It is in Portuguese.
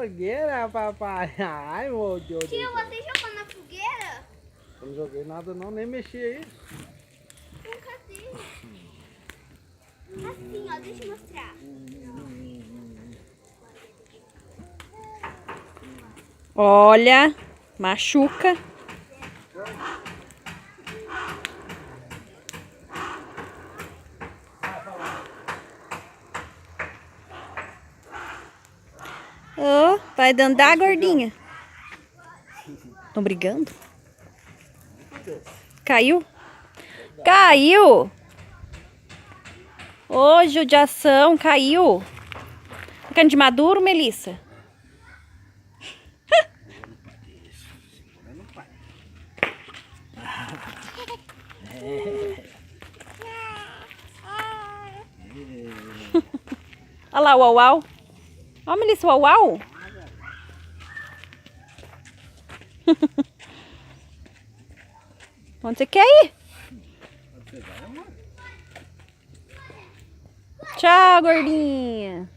fogueira, papai. Ai, meu Deus. Tio, você jogou na fogueira? Eu não joguei nada não, nem mexi aí. Cadê? Assim, ó, deixa eu mostrar. Olha, machuca. Oh, vai dandar, gordinha. Estão brigando? Caiu? Caiu! Ô, judiação, caiu. Ficando de maduro, Melissa? Olha lá o uau-uau. Ó, Melissa, o uau-uau. Onde você quer ir? Tchau, gordinha.